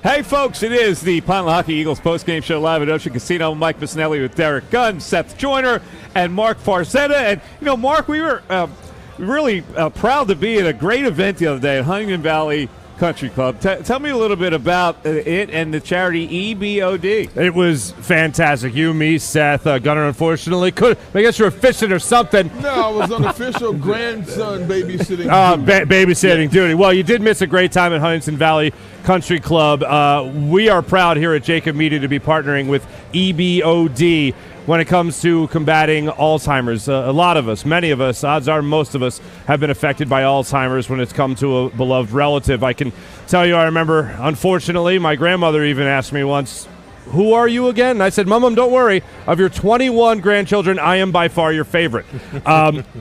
Hey, folks, it is the Pine Hockey Eagles postgame show live at Ocean Casino. Mike Missinelli with Derek Gunn, Seth Joyner, and Mark Farzetta. And, you know, Mark, we were really proud to be at a great event the other day at Huntington Valley Country Club. Tell me a little bit about it and the charity EBOD. It was fantastic. You, me, Seth, Gunner, unfortunately, could. I guess you were fishing or something. No, I was on official grandson babysitting babysitting duty. Well, you did miss a great time at Huntington Valley Country Club. We are proud here at JAKIB Media to be partnering with EBOD when it comes to combating Alzheimer's. A lot of us, many of us, odds are most of us, have been affected by Alzheimer's when it's come to a beloved relative. I can tell you, I remember, unfortunately, my grandmother even asked me once, "Who are you again?" And I said, Mom, don't worry. Of your 21 grandchildren, I am by far your favorite.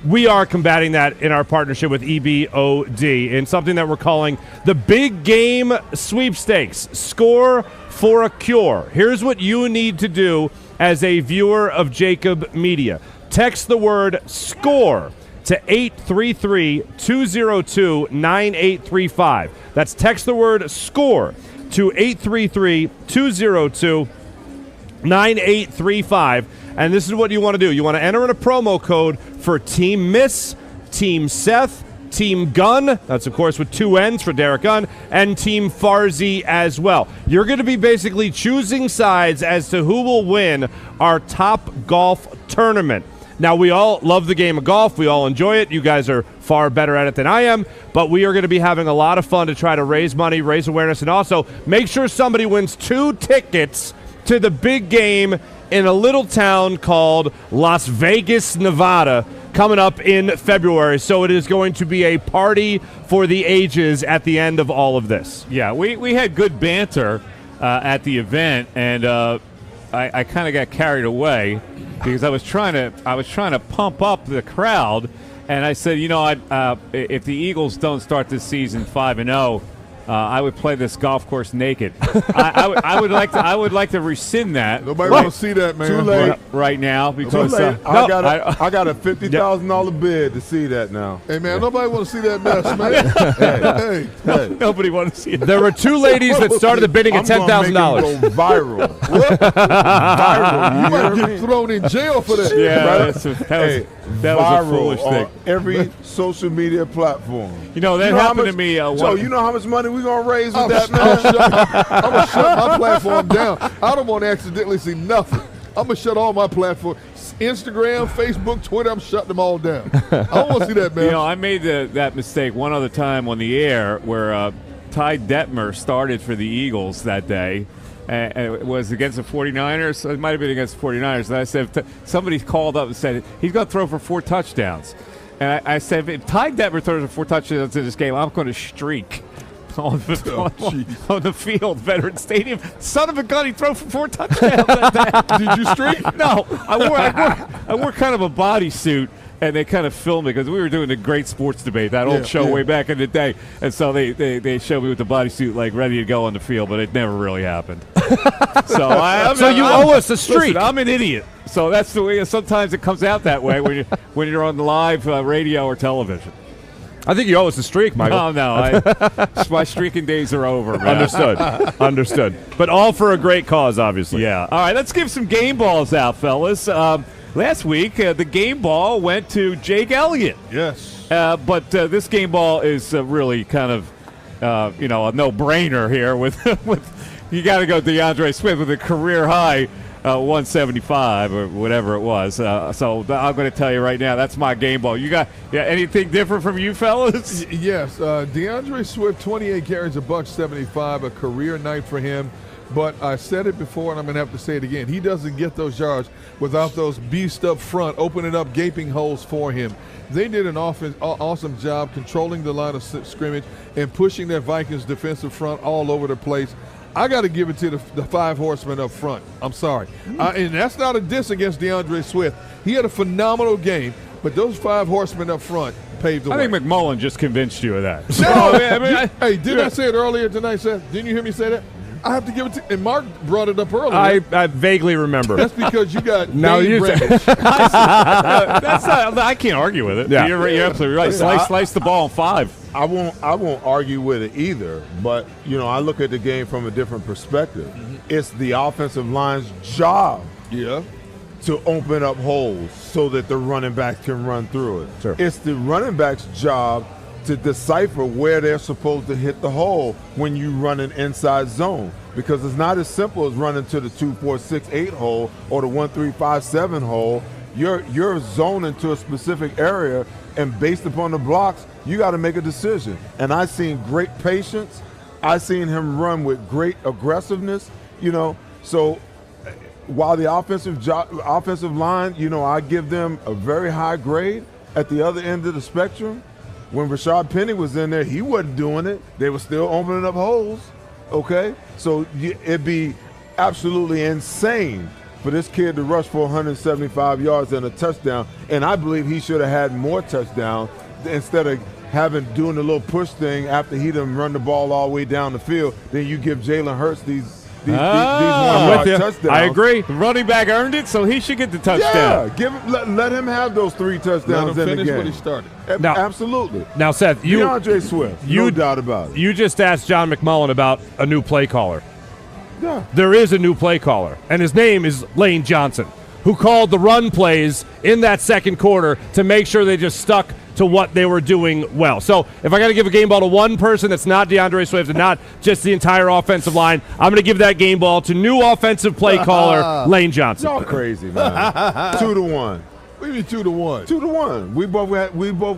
We are combating that in our partnership with EBOD in something that we're calling the Big Game Sweepstakes. Score for a cure. Here's what you need to do as a viewer of JAKIB Media. Text the word SCORE to 833-202-9835. That's text the word SCORE to 833-202-9835. And this is what you want to do. You want to enter in a promo code for Team Miss, Team Seth, Team Gunn, that's of course with 2 N's for Derek Gunn, and Team Farzi as well. You're going to be basically choosing sides as to who will win our top golf tournament. Now, we all love the game of golf. We all enjoy it. You guys are far better at it than I am, but we are going to be having a lot of fun to try to raise money, raise awareness, and also make sure somebody wins 2 tickets to the big game in a little town called Las Vegas, Nevada, coming up in February. So it is going to be a party for the ages at the end of all of this. Yeah, we had good banter at the event, and I kind of got carried away because I was trying to pump up the crowd, and I said, you know, if the Eagles don't start this season 5-0, I would play this golf course naked. I would like to rescind that. Nobody want to see that, man. Too late right now because I got a $50,000 bid to see that now. Hey, man, nobody want to see that mess, man. hey. Nobody want to see it. There were 2 ladies that started the bidding at $10,000. Go viral. Viral. You might get thrown in jail for that. Yeah, right? that was a foolish thing. On every social media platform. You know, that happened to me. So you know how much money we gonna raise with that, man? I'm gonna shut my platform down. I don't want to accidentally see nothing. I'm gonna shut all my platforms. Instagram, Facebook, Twitter, I'm shutting them all down. I don't want to see that, man. You know, I made that mistake one other time on the air where Ty Detmer started for the Eagles that day. And it was against the 49ers. It might have been against the 49ers. And I said, somebody called up and said, he's going to throw for 4 touchdowns. And I said, if Ty Detmer throws for 4 touchdowns in this game, I'm going to streak on the field, Veterans Stadium. Son of a gun, he threw for 4 touchdowns that day. Did you streak? No. I wore kind of a bodysuit. And they kind of filmed me because we were doing the Great Sports Debate, that old show way back in the day. And so they showed me with the bodysuit, like, ready to go on the field, but it never really happened. So you owe us a streak. Listen, I'm an idiot. So that's the way. Sometimes it comes out that way when you're on the live radio or television. I think you owe us a streak, Michael. No. My streaking days are over, man. Understood. But all for a great cause, obviously. Yeah. All right, let's give some game balls out, fellas. Last week, the game ball went to Jake Elliott. Yes. But this game ball is really kind of, a no-brainer here. With you got to go DeAndre Swift with a career high 175 or whatever it was. So I'm going to tell you right now, that's my game ball. You got anything different from you fellas? Yes. DeAndre Swift, 28 carries, $175, a career night for him. But I said it before, and I'm going to have to say it again. He doesn't get those yards without those beasts up front, opening up gaping holes for him. They did an awesome job controlling the line of scrimmage and pushing that Vikings defensive front all over the place. I got to give it to the 5 horsemen up front. I'm sorry. And that's not a diss against DeAndre Swift. He had a phenomenal game, but those 5 horsemen up front paved the way. I think McMullen just convinced you of that. No, hey, didn't I say it earlier tonight, Seth? Didn't you hear me say that? I have to give it to, and Mark brought it up earlier. I vaguely remember. That's because you got Now Dane you- Bradish. That's not. I can't argue with it. Yeah. You're absolutely right. Slice the ball in 5. I won't argue with it either, but I look at the game from a different perspective. It's the offensive line's job Yeah. to open up holes so that the running back can run through it. Sure. It's the running back's job to decipher where they're supposed to hit the hole when you run an inside zone, because it's not as simple as running to the 2, 4, 6, 8 hole or the 1, 3, 5, 7 hole. You're zoning to a specific area, and based upon the blocks, you got to make a decision. And I've seen great patience. I've seen him run with great aggressiveness. So while the offensive line, I give them a very high grade. At the other end of the spectrum, when Rashad Penny was in there, he wasn't doing it. They were still opening up holes. Okay, so it'd be absolutely insane for this kid to rush for 175 yards and a touchdown, and I believe he should have had more touchdowns instead of doing the little push thing after he done run the ball all the way down the field. Then you give Jalen Hurts these I'm with you. touchdowns. I agree. The running back earned it, so he should get the touchdown. Yeah, let him have those 3 touchdowns Let him in the finish game. what he started. Now- Absolutely. Now, Seth, DeAndre Swift, no doubt about it. You just asked John McMullen about a new play caller. Yeah. There is a new play caller, and his name is Lane Johnson, who called the run plays in that second quarter to make sure they just stuck to what they were doing well. So if I got to give a game ball to one person that's not DeAndre Swift and not just the entire offensive line, I'm going to give that game ball to new offensive play caller Lane Johnson. Y'all crazy, man. 2 to 1. What do you mean 2 to 1? 2 to 1. We both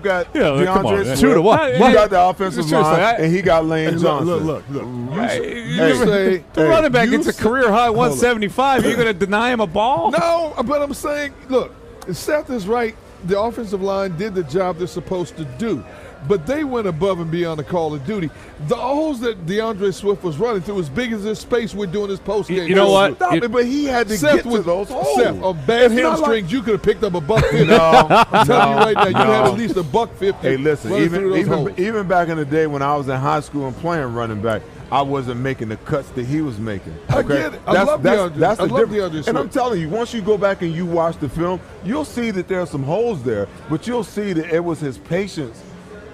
got Yeah, come on, DeAndre man. Swift. 2 to 1. We got the offensive Seriously, line, and he got Lane Hey, Johnson. look. You say the running back you gets a say- career high Hold on. 175. You're going to deny him a ball? No, but I'm saying, look, Seth is right. The offensive line did the job they're supposed to do, but they went above and beyond the call of duty. The holes that DeAndre Swift was running through, as big as this space we're doing this post game. You know what? Stop it, but he had to Seth get to those holes. Seth, on bad It's not hamstrings, you could have picked up a $150. No, I'm telling you right now, you had no. at least a $150. Hey, listen, running through those holes. even back in the day when I was in high school and playing running back, I wasn't making the cuts that he was making. I Okay? get it. I love DeAndre. That's I the love difference. DeAndre And I'm Swift. telling you, once you go back and you watch the film, you'll see that there are some holes there, but you'll see that it was his patience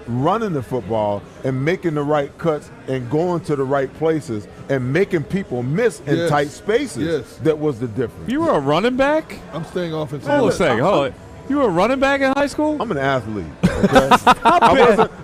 running the football and making the right cuts and going to the right places and making people miss in Yes. tight spaces. Yes. That was the difference. You were a running back? I'm staying offensive. Hold on a line. second. Hold on. You were a running back in high school? I'm an athlete. Okay?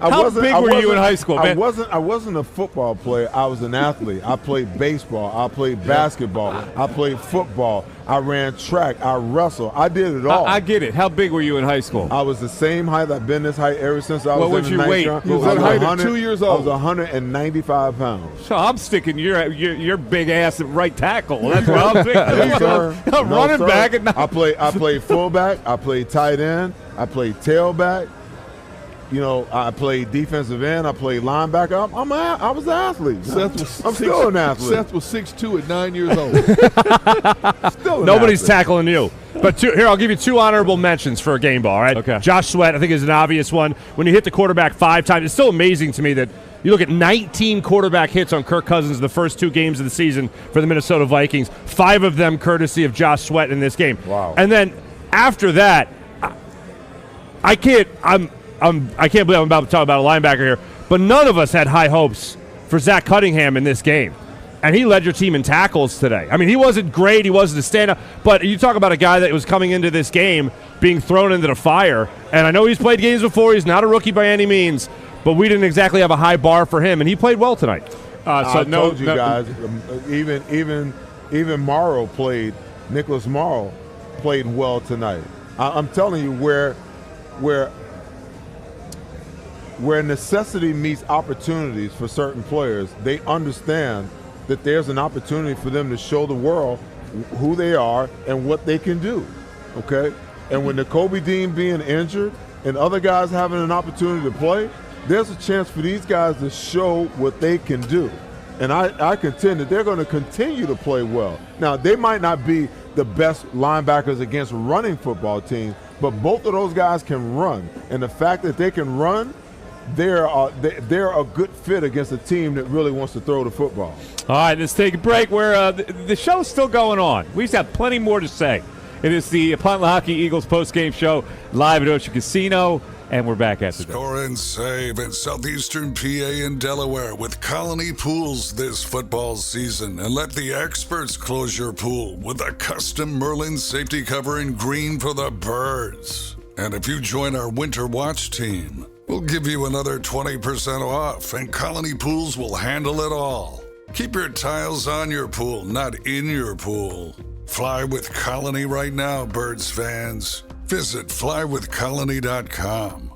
How big were you in high school, man? I wasn't a football player. I was an athlete. I played baseball. I played basketball. I played football. I ran track. I wrestled. I did it all. I get it. How big were you in high school? I was the same height. I've been this height ever since I What was was in your the weight? ninth You was round. that I height at 100 2 years I old. was 195 pounds. So I'm sticking your big ass at right tackle. That's what I'm thinking. Yes, sir. I'm No, running sir. back and I played fullback. I played tight end. I played tailback. I played defensive end. I played linebacker. I was an athlete. I'm still an athlete. Seth was 6'2" at 9 years old. Still an Nobody's athlete. tackling you. But here, I'll give you 2 honorable mentions for a game ball, all right? Okay. Josh Sweat, I think, is an obvious one. When you hit the quarterback 5 times, it's still amazing to me that you look at 19 quarterback hits on Kirk Cousins in the first 2 games of the season for the Minnesota Vikings, 5 of them courtesy of Josh Sweat in this game. Wow. And then after that, I can't believe I'm about to talk about a linebacker here, but none of us had high hopes for Zach Cunningham in this game. And he led your team in tackles today. I mean, he wasn't great. He wasn't a stand-up. But you talk about a guy that was coming into this game being thrown into the fire. And I know he's played games before. He's not a rookie by any means. But we didn't exactly have a high bar for him. And he played well tonight. I told you guys, even Morrow played, Nicholas Morrow played well tonight. I'm telling you where necessity meets opportunities for certain players, they understand that there's an opportunity for them to show the world who they are and what they can do, okay? And when Nakobe Dean being injured and other guys having an opportunity to play, there's a chance for these guys to show what they can do. And I contend that they're going to continue to play well. Now, they might not be the best linebackers against running football teams, but both of those guys can run. And the fact that they can run they're a good fit against a team that really wants to throw the football. All right, let's take a break. Where the show's still going on. We just have plenty more to say. It is the Punt Hockey Eagles post-game show live at Ocean Casino, and we're back after this. Score and save in southeastern PA and Delaware with Colony Pools this football season, and let the experts close your pool with a custom Merlin safety cover in green for the birds. And if you join our Winter Watch team, we'll give you another 20% off, and Colony Pools will handle it all. Keep your tiles on your pool, not in your pool. Fly with Colony right now, Birds fans. Visit flywithcolony.com.